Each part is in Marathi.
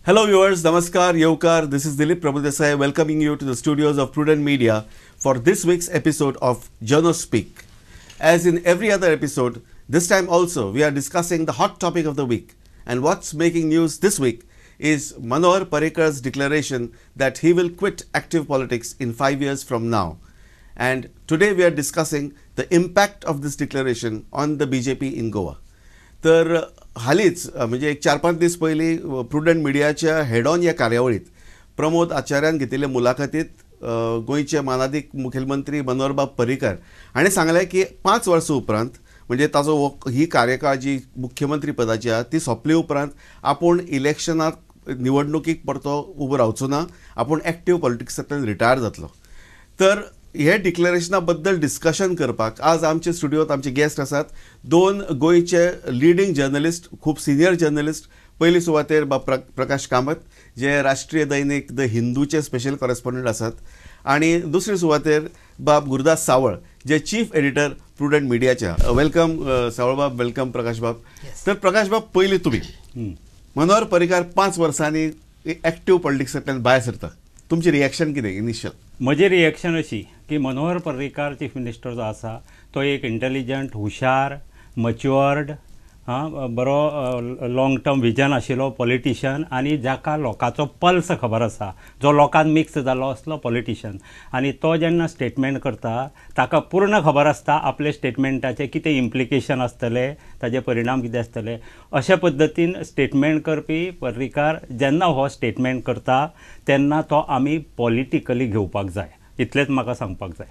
Hello viewers, Namaskar, Yevkar. This is Dilip Prabhudesai welcoming you to the studios of Prudent Media for this week's episode of Journo Speak. As in every other episode, this time also we are discussing the hot topic of the week. And what's making news this week is Manohar Parrikar's declaration that he will quit active politics in 5 years from now. And today we are discussing the impact of this declaration on the BJP in Goa. तर हालीच म्हणजे एक 4-5 दीस पयलीं प्रुडंट मिडियाच्या हेड ऑन ह्या कार्यावळीत प्रमोद आचार्यान घेतिल्ले मुलाखतीत गोंयचे मानाधीक मुखेलमंत्री मनोहरबाब पर्रीकार हाणें सांगलें की 5 वर्सां उपरांत म्हणजे ताजो ही कार्यकाळ जी मुख्यमंत्री पदाची आसा ती सोंपले उपरांत आपूण इलेक्शनाक निवडणुकीक परतो उबो रावचो ना, आपूण एक्टीव पॉलिटिक्सांतल्यान रिटायर जातलो. तर हे डिक्लेरेशना बद्दल डिस्कशन करपाक आज आमचे स्टुडियोत आमचे गेस्ट आसात 2 गोंयचे लिडिंग जर्नलिस्ट, खूब सिनियर जर्नलिस्ट. पयली सुवातेर प्रकाश कामत जे राष्ट्रीय दैनिक द हिंदूचे स्पेशल कॉरेस्पॉन्डंट आसात आणि दुसरी सुवातेर बाब गुरुदास सावळ जे चीफ एडिटर प्रुडंट मिडियाचे. वेलकम सावळ बाब, वेलकम प्रकाश बाब. तर प्रकाश बाब, पयली तुम्ही मनोहर पर्रीकार 5 वर्सांनी एक्टीव पॉलिटिक्सांतल्यान भायर सरता, तुमची रिएक्शन कितें इनिशियल? म्हजी रिएक्शन अशी की मनोहर पर्रीकार चीफ मिनिस्टर जो आसा तो एक इंटेलिजंट, हुशार, मच्युअर्ड, बरो लॉंग टर्म विजन आशिल्लो पॉलिटिशियन आनी जाका लोकांचो पल्स खबर आसा, जो लोकांत मिक्स जालो असलो पॉलिटिशियन. आनी तो जेन्ना स्टेटमेंट करता ताका पूर्ण खबर आसता आपले स्टेटमेंटाचे कितें इम्प्लिकेशन आसतले, ताजे परिणाम कितें आसतले. अशा पद्दतीन स्टेटमेंट करपी पर्रीकार जेन्ना हो स्टेटमेंट करता तेन्ना तो आमी पॉलिटिकली घेवपाक जाय, इतलेंच म्हाका सांगपाक जाय.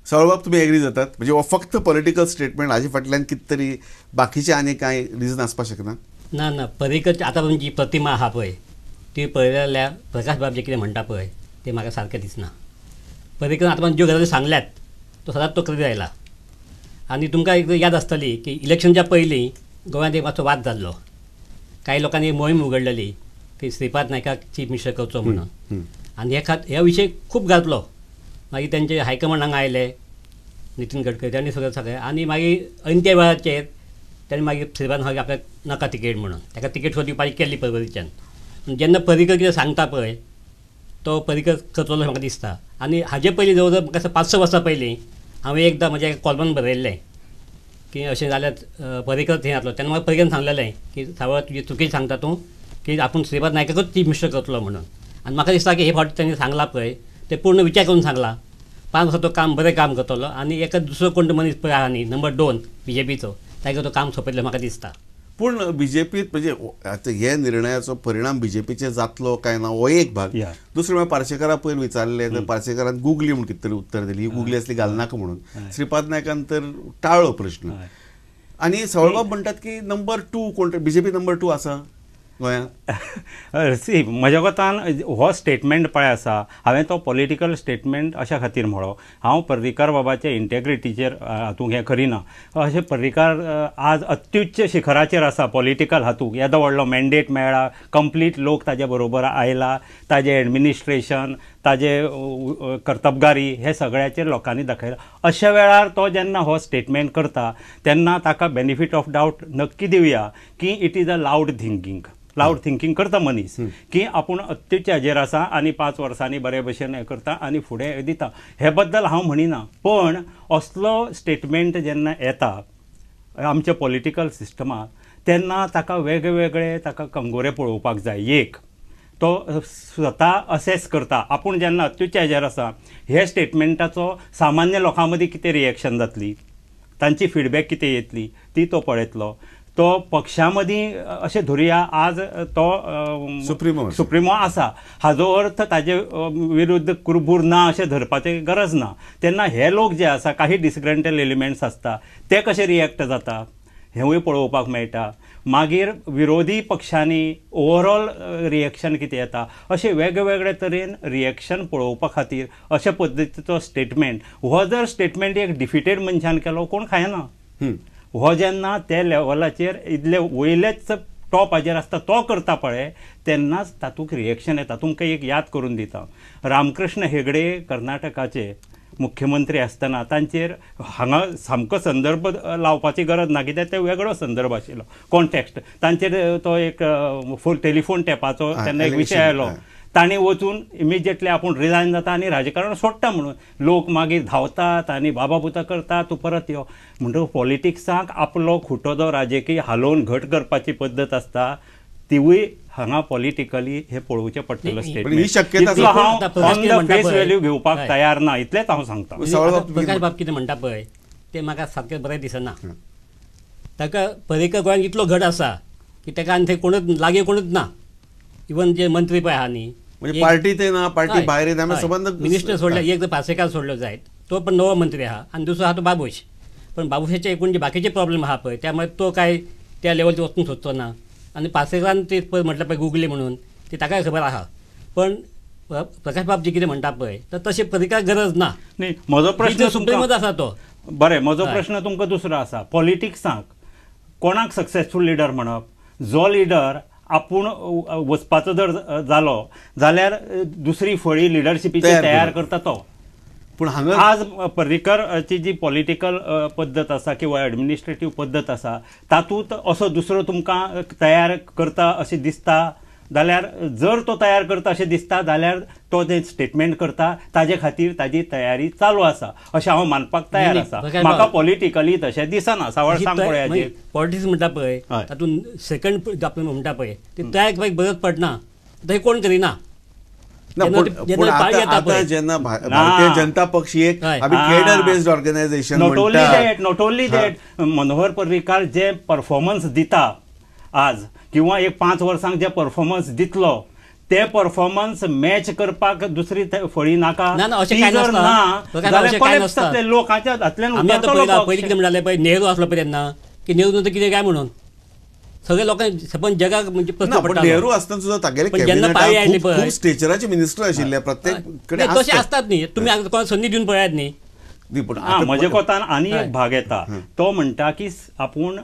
सावळबाब, तुम्ही एग्री जातात? म्हणजे हो फक्त पॉलिटिकल स्टेटमेंट, हाजे फाटल्यान कितें तरी बाकीचे आनी कांय रिजन आसपाक शकना? ना पर्रीकर आतां जी प्रतिमा आहा पळय ती पळयल्या जाल्यार प्रकाश बाब जे कितें म्हणटा पळय ते म्हाका सारकें दिसना. पर्रीकर आतां ज्यो गजाली सांगल्यात तो सदांच तो करीत आयला. आनी तुमकां एक याद आसतली की इलेक्शनच्या पयलीं गोंयांत एक मातसो वाद जाल्लो. कांय लोकांनी एक मोहीम उगडलेली की श्रीपाद नायकाक चीफ मिनिस्टर करचो म्हणून, आनी ह्या विशय खूब गाजलो. मागीर तेंचे हायकमांड हांगा आयले, नितीन गडकरी त्यांनी सगळें आनी मागीर अंत्य वेळाचेर तेणें मागीर श्रीपाद नायक आपल्याक नाका तिकेट म्हणून ताका तिकेट सुद्दां दिवपाची केल्ली पर्वरीच्यान. जेन्ना पर्रीकर कितें सांगता पळय तो पर्रीकर करतलो म्हाका दिसता. आनी हाजे पयलीं जवळ जवळ म्हाका 5-6 वर्सां पयलीं हांवें एकदां म्हज्या कॉलमांत बरयल्लें की अशें जाल्यार पर्रीकर थंय जातलो. तेन्ना म्हाका पर्रीकर सांगलेलें की सावळ तुजी चुकीचें सांगता तूं की आपूण श्रीपाद नायकाकूच चीफ मिनिस्टर करतलो म्हणून. आनी म्हाका दिसता की हे फावटी तेणी सांगला पळय ते पूर्ण विचार करून सांगला. 5 वर्सां तो बरें काम करतलो आनी एका दुसरो कोण मनीस पळय आहा न्ही नंबर 2 बीजेपीचो ताका तो काम सोंपयतलो म्हाका दिसता. पूण बीजेपीत म्हणजे आतां हे निर्णयाचो परिणाम बीजेपीचे जातलो काय ना हो एक भाग. दुसरो म्हळ्यार पार्सेकारा पयर विचारले तर पार्सेकारान गुगली म्हूण कितें तरी उत्तर दिली, ही गुगली असली घालनाका म्हणून. श्रीपाद नायकान तर टाळ्ळो प्रश्न. आनी सावळबाब म्हणटात की नंबर 2 कोण बीजेपी नंबर 2 आसा गोंयांत. सी म्हज्या कोतान हो स्टेटमेंट पळय आसा, हांवें तो पॉलिटिकल स्टेटमेंट अशा खातीर म्हणलो. हांव पर्रीकार बाबाचे इंटेग्रिटीचेर हातूंक हें करिना. अशें पर्रीकार आज अत्युच्च शिखराचेर आसा पॉलिटिकल हातूंक. येदो व्हडलो मॅन्डेट मेळ्ळा, कंप्लीट लोक ताजे बरोबर आयला, ताजें एडमिनिस्ट्रेशन, ताजे कर्तबगारी हे सगळ्याचेर लोकांनी दाखयला. अशा वेळार तो जेन्ना हो स्टेटमेंट करता तेन्ना ताका बेनिफीट ऑफ डावट नक्की दिवया की it is a loud thinking करता मनीस की आपूण अत्युच्च हाजेर आसा आनी 5 वर्सांनी बरे भशेन हें करता आनी फुडें दिता. हे बद्दल हांव म्हणिना. पण असलो स्टेटमेंट जेन्ना येता आमच्या पॉलिटिकल सिस्टमाक तेन्ना ताका वेगवेगळे ताका कंगोरे पळोवपाक जाय. एक तो स्वता असेस करता आपूण जेन्ना अत्युच्च हाजेर आसा हे स्टेटमेंटाचो सामान्य लोकां मदीं कितें रिएक्शन जातली, तांची फीडबॅक कितें येतली ती तो पळयतलो. तो पक्षा मदीं अशें धरुया आज तो सुप्रिमो आसा, हाजो अर्थ ताजे विरुद्ध कुरबूर ना अशें धरपाची गरज ना. तेन्ना हे लोक जे आसा काही डिसग्रंटल एलिमेंट्स आसता ते कशे रिएक्ट जाता हेंवूय पळोवपाक मेळटा. मागीर विरोधी पक्षांनी ओवरऑल रिएक्शन कितें येता अशें वेगवेगळे तरेन रिएक्शन पळोवपा खातीर अशा पद्दतीचो स्टेटमेंट हो जर स्टेटमेंट एक डिफिटेड मनशान केलो कोण खायना. हो जेन्ना ते लेवलाचेर इतले वयलेच टॉप हाजेर आसता तो करता पळय तेन्नाच तातूंत रिएक्शन येता. तुमकां एक याद करून दिता, रामकृष्ण हेगडे कर्नाटकाचे मुख्यमंत्री आसतना तांचेर हांगा सामको संदर्भ लावपाची गरज ना, कित्याक ते वेगळो संदर्भ आशिल्लो कॉन्टेक्स्ट. तांचेर तो एक टेलिफोन टॅपाचो तेन्ना एक विशय आयलो. तांणी वचून इमिजिएटली आपूण रिजायन जाता आनी राजकारण सोडटा म्हणून लोक मागीर धांवतात आनी बाबाबुता करता तूं परत यो. म्हणटकूच पॉलिटिक्साक आपलो खुटो जो राजकीय हालोवन घट करपाची पद्दत आसता तिवूय हांगा पॉलिटिकली हे पळोवचें पडटलें स्टेटमेंट. हांव ऑन द फेस व्हॅल्यू घेवपाक तयार ना इतलेंच हांव सांगता. प्रकाश बाब कितें म्हणटा पळय तें म्हाका सारकें बरें दिसना. ताका पर्रीकर गोंयांत इतलो घट आसा की ताका आनी थंय कोणूच लागीं कोणूच ना. इवन जे मंत्री पळय आहा न्ही म्हणजे पार्टी ते ना पार्टी भायर संबंध मिनिस्टर सोडले एक जर पासेकार सोडलो जायत तो पण नवो मंत्री आहा आनी दुसरो आहा तो बाबूश. पण बाबूशाचे एकूण जे बाकीचे प्रॉब्लेम आहा पळय त्यामुळे तो काय त्या लेवलचेर वचूंक सोदचो ना. आनी पासेकारान ते म्हटलं पळय गुगली म्हणून ती ताकाय खबर आहा. पण प्रकाश बाब जे कितें म्हणटा पळय तर तशें पर्रीकार गरज ना. न्ही म्हजो प्रश्न सुप्रीमच आसा तो. बरें म्हजो प्रश्न तुमकां दुसरो आसा. पॉलिटिक्सांक कोणाक सक्सेसफूल लिडर म्हणप? जो लिडर आपूण वचपाचो जर जालो जाल्यार दुसरी फळी लिडरशिपीची तयार करता तो. पूण हांगा आज पर्रीकरची जी पॉलिटिकल पद्दत आसा किंवा एडमिनिस्ट्रेटीव पद्दत आसा तातूंत असो दुसरो तुमकां तयार करता अशें दिसता जाल्यार जर तो तयार करता अशें दिसता जाल्यार तो तें स्टेटमेंट करता ताजे खातीर ताजी तयारी चालू आसा अशें हांव मानपाक तयार आसा. म्हाका पॉलिटिकली तशें दिसना. सावळ सांग पळय पॉलिटिक्स म्हणटा पळय तातूंत सेकंड आपण म्हणटा पळय ते तयार करपाक गरज पडना थंय कोण करिना. जेन्ना भारतीय जनता पक्ष एक cadre based organisation not only that Manohar Parrikar जे परफॉर्मन्स दिता आज किंवा एक 5 वर्सांक जे परफॉर्मन्स दितलो ते परफॉर्मन्स मॅच करपाक दुसरी फळी नाका. लोकांच्या हातल्यान पयलीं कितें म्हणटाले पळय नेहरू आसलो पळय तेन्ना की नेहरू नंतर कितें काय म्हणून सगळे लोकांक सबंद जगाक म्हणजे नेहरू आसतना सुद्दां तागेले स्टेचराचे मिनिस्टर आशिल्ले प्रत्येक कडेन तशें आसतात न्ही. तुमी कोणाक संदी दिवन पळयात न्ही. म्हजे कोतान आनी एक भाग येता तो म्हणटा की आपूण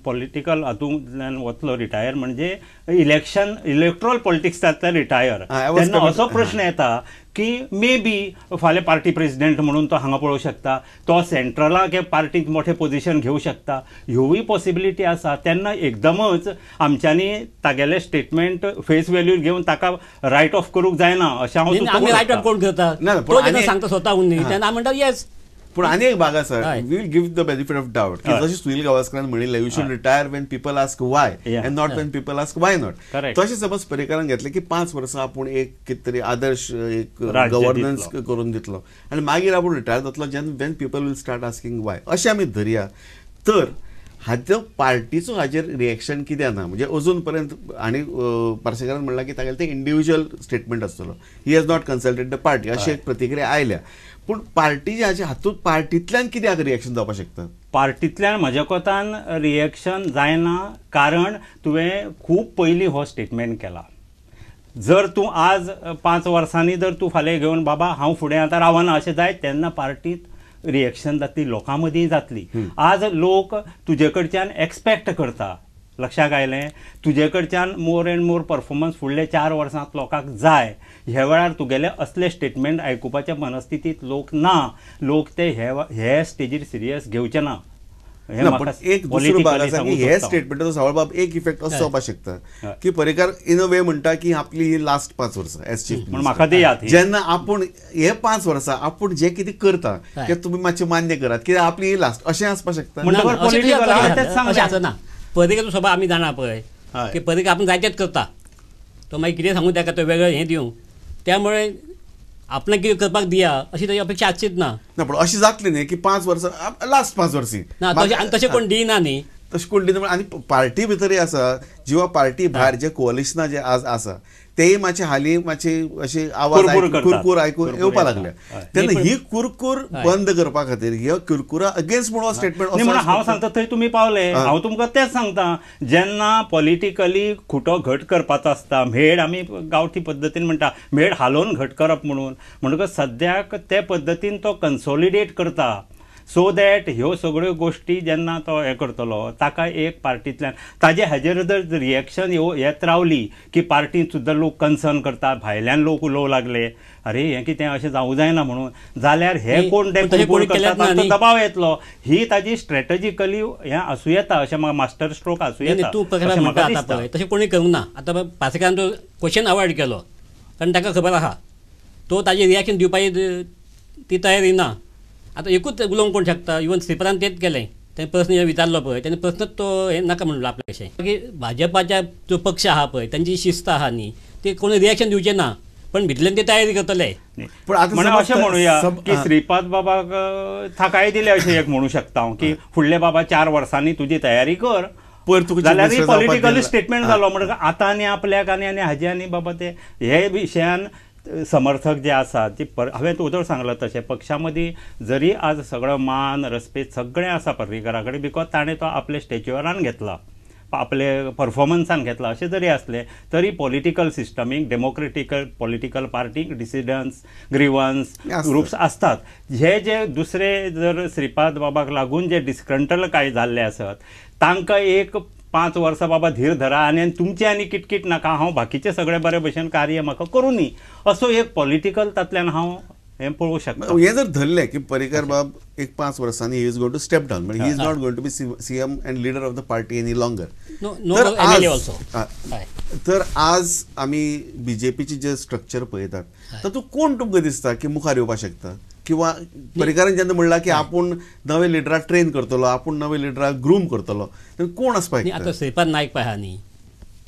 पॉलिटिकल हातूंतल्यान वतलो रिटायर म्हणजे इलेक्ट्रॉल पॉलिटिक्सांतल्यान रिटायर. तेन्ना असो प्रश्न येता की मे बी फाल्यां पार्टी प्रेसिडेंट म्हणून तो हांगा पळोवंक शकता. तो सेंट्रलाक पार्टींत मोठे पोजिशन घेवंक शकता. ह्योय पॉसिबिलिटी आसा. तेन्ना एकदमच आमच्यांनी तागेले स्टेटमेंट फेस व्हॅल्यू घेवन ताका रायट ऑफ करूंक जायना अशें हांव रायट ऑफ कोण करता सांगता स्वताहून न्ही तेन्ना हांव म्हणटा येस. पूण आनी एक भाग आसा we will give the benefit of doubt की जशें सुनील गावस्करान म्हणिल्लें you should retire when people ask why and not when people ask why not. तशें समज पर्रीकारान घेतलें की 5 वर्सां आपूण एक कितें तरी आदर्श एक गव्हर्नन्स करून दितलो आनी मागीर आपूण रिटायर जातलो when people will start asking why अशें आमी धरया तर हाचो पार्टीचो हाचेर रिएक्शन कित्याक ना. म्हणजे अजून पर्यंत आनी पार्सेकारान म्हणलां की तागेलें तें इंडिव्हिज्युअल स्टेटमेंट आसतलो. He has not consulted the party अशी एक प्रतिक्रिया आयल्या. पूण पार्टी जे हाचे हातूंत पार्टींतल्यान कित्याक रिएक्शन जावपाक शकता? पार्टींतल्यान म्हज्या कोतान रिएक्शन जायना कारण तुवें खूब पयलीं हो स्टेटमेंट केला. जर तूं आज 5 वर्सांनी जर तूं फाल्यां घेवन बाबा हांव फुडें आतां रावना अशें जायत तेन्ना पार्टींत रिएक्शन जातली लोकां मदीं जातली. आज लोक तुजे कडच्यान एक्सपेक्ट करता. लक्षाक आयलें तुजे कडच्यान मोर एंड मोर परफॉर्मन्स फुडले 4 वर्सांत लोकांक जाय. ह्या वेळार तुगेले असले स्टेटमेंट आयकुपाच्या मनस्थितीत लोक ना. लोक ते हे स्टेजीर सिरियस घेवचे ना. एक दुसरो भाग आसा की हे स्टेटमेंटाचो सावळ बाब एक इफेक्ट असो जावपाक शकता की पर्रीकार इन अ वे म्हणटा की आपली ही लास्ट 5 वर्सां एज चीफ म्हणून म्हाका दियात जेन्ना आपूण हे 5 वर्सां आपूण जे कितें करता ते तुमी मातशें मान्य करात कित्याक आपली ही लास्ट अशें आसपाक शकता. पर्रीकार सभा आमी जाणा पळय की पर्रीकार आपूण जायतेच करता. तो मागीर कितें सांगूं ताका तो वेगळें हें दिवं त्यामुळे आपणाक कितें करपाक दिया अशी ताची अपेक्षा आसचीच ना. पूण अशें जातलें न्ही की 5 वर्सां लास्ट 5 वर्सी ना तशें कोण दिना न्ही. तशें कोण दिना आनी पार्टी भितरय आसा जिवा पार्टी भायर जे कोअलिशनां जे आज आसा तेय मातशें हालीं मातशें अशें आवाज कुरकूर आयकून येवपाक लागल्या. तेन्ना ही कुरकूर बंद करपा खातीर ह्या कुरकुरा अगेन्स्ट म्हणून स्टेटमेंट म्हणून हांव सांगता थंय तुमी पावले. हांव तुमकां तेंच सांगता जेन्ना पॉलिटिकली खुटो घट करपाचो आसता मेळ आमी गांवठी पद्दतीन म्हणटा मेळ हालोवन घट करप म्हणून म्हणटकच सद्याक ते पद्दतीन तो कन्सॉलिडेट करता. सो दॅट ह्यो सगळ्यो गोश्टी जेन्ना तो हें करतलो ताका एक पार्टींतल्यान ताजे हाजेर जर रिएक्शन येत रावली की पार्टींत सुद्दां लोक कन्सर्न करता, भायल्यान लोक उलोवंक लागले अरे हें कितें अशें जावं जायना म्हणून, जाल्यार हे कोण तांचो दबाव येतलो. ही ताजी स्ट्रॅटेजिकली हें आसूं येता, अशें म्हाका मास्टर स्ट्रोक आसूं येता. तूं म्हणटा आतां पळय तशें कोणी करूंक ना. आतां पार्सेकारान तो क्वेश्चन अवॉयड केलो कारण ताका खबर आहा तो ताजें रिएक्शन दिवपाची ती तयारी ना. आतां एकूच उलोवंक कोण शकता. इवन स्लिपरान तेच केलें, तें प्रश्न विचारलो पळय तेणें प्रश्नच तो हें नाका म्हणलो आपल्या अशें. मागीर भाजपाच्या जो पक्ष आहा पळय तांची शिस्त आहा न्ही ते कोणी रिएक्शन दिवचें ना, पण भितरल्यान ते तयारी करतले. पण आता अशें म्हणुया की श्रीपाद बाबाक थाकाय दिले अशें एक म्हणू शकता हांव की फुडले बाबा 4 वर्सांनी तुजी तयारी कर. जाल्यार पॉलिटिकल स्टेटमेंट जालो म्हणटकच आतां आनी आपल्याक आनी हाजे आनी बाबा ते हे विशयान समर्थक जे आसात ते हांवें उदर सांगलां तशें पक्षा मदीं जरी आज सगळो मान रेस्पेक्ट सगळें आसा पर्रीकरा कडेन बिकॉज ताणें तो आपले स्टेच्युअरान घेतला, आपले परफॉर्मन्सान घेतला अशें जरी असले तरी पॉलिटिकल सिस्टमीक डेमोक्रेटिकल पॉलिटिकल पार्टीक डिसिडन्स ग्रीवन्स ग्रुप्स असतात. जे दुसरे जर श्रीपाद बाबाक लागून जे डिस्कंटल काय जाल्ले आसत तांकां एक 5 वर्सां बाबा धीर धरा आनी तुमचे आनी किटकिट नाका, हांव बाकीचे सगळे बरे भशेन कार्य म्हाका करूं न्ही असो एक पॉलिटिकल तातल्यान हांव हें पळोवंक शकता. हें जर धरलें की पर्रीकर बाब एक 5 वर्सांनी he is going to step down but he is not going to be CM and leader of the party any longer. तर आज आमी बीजेपीचे जे स्ट्रक्चर पळयतात तातूंत कोण तुमकां दिसता की मुखार येवपाक शकता किंवा पर्रीकरान जेन्ना म्हणलां की आपूण नवे लिडराक ट्रेन करतलो, आपूण नवे लिडराक ग्रूम करतलो, तर कोण आसपाक शकता? आतां श्रीपाद नायक पळय आहा न्ही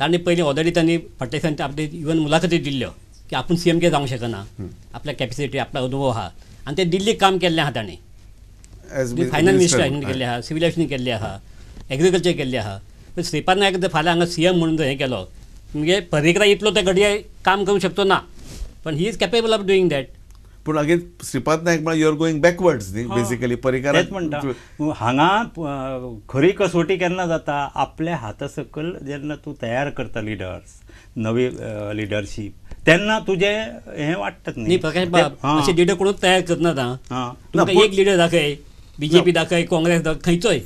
ताणें पयलीं ऑलरेडी तांणी फाटल्या दिसांनी आपले इवन मुलाखती दिल्ल्यो की आपूण सीएम कितें जावंक शकना, आपल्या कॅपेसिटी आपला अनुभव आहा आनी ते दिल्लीक काम केल्लें आहा ताणें. फायनान्स मिनिस्टर केल्लें आहा, सिव्हिल एविएशन केल्लें आहा, एग्रीकल्चर केल्लें आहा. पण श्रीपाद नायक जर फाल्यां हांगा सीएम म्हणून जर हें केलो म्हणजे पर्रीकरा इतलो त्या घडये काम करूंक शकतो ना, पण he is capable of doing that. पूण अगेन श्रीपाद नायक म्हळ्यार यू आर गोईंग बॅकवर्ड्स न्ही बेसिकली. पर्रीकर म्हणटा हांगा खरी कसोटी केन्ना जाता आपल्या हाता सकल जेन्ना तूं तयार करता लिडर्स नवी लिडरशीप तेन्ना तुजें हें वाडटात न्ही. प्रकाश बाब अशे लिडर कोणूच तयार करना तुमकां एक लिडर दाखय, बीजेपी दाखय, काँग्रेस दाखय, खंयचोय.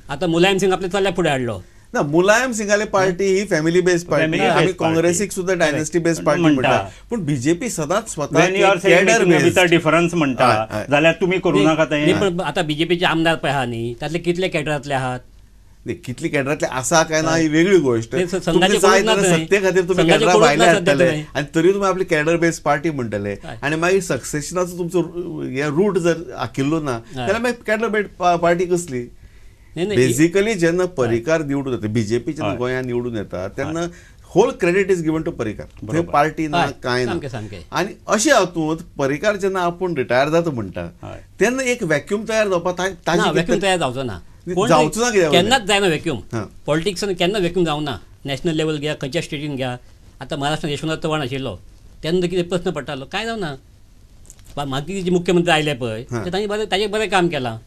आतां मुलायम सिंग आपल्या चल्या फुडें हाडलो ना. मुलायम सिंगाले पार्टी ही फॅमिली बेस्ड पार्टी, आमी काँग्रेसीक सुद्धा डायनेस्टी बेस्ड पार्टी म्हणटा, पण बीजेपी सदांच स्वता डिफरन्स म्हणटा जाल्यार तुमी करूं नाका तें. पण आतां बीजेपीचे आमदार पळय आहा न्ही तातले कितले कॅडरांतले आहात? कितली कॅडरांतले आसा काय ना ही वेगळी गोष्ट. सत्ते खातीर तुमी कॅडरां भायले हाडटले आनी तरी तुमी आपली कॅडर बेस्ड पार्टी म्हणटले आनी मागीर सक्सेशनाचो तुमचो हे रूट जर आखिल्लो ना जाल्यार मागीर कॅडर बेस्ड पार्टी कसली? बेसिकली जेन्ना पर्रीकर निवडून येता, बीजेपी जेन्ना गोंयांत निवडून येता तेन्ना whole credit is given to Parrikar, थंय पार्टी ना कांय ना. आनी अशें हातूंत पर्रीकर जेन्ना आपूण रिटायर जाता म्हणटा तेन्ना एक वॅक्यूम तयार जावपाक वॅक्यूम तयार जावचो ना, जावचो ना कित्याक केन्नाच जायना वॅक्यूम. पॉलिटिक्सान केन्ना वॅक्यूम जावं ना. नॅशनल लेवल घ्या, खंयच्या स्टेटीन घ्या. आतां महाराष्ट्रांत यशवंत चव्हाण आशिल्लो तेन्ना कितें प्रश्न पडटालो काय जावना. मागीर जे मुख्यमंत्री आयले पळय ताणें बरें काम केलां.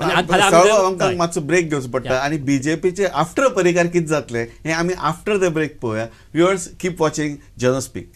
आमकां मातसो ब्रेक घेवचो पडटा आनी बीजेपीचे आफ्टर पर्रीकर कितें जातलें हें आमी आफ्टर द ब्रेक पळोवया. Viewers keep watching जनस्पीक.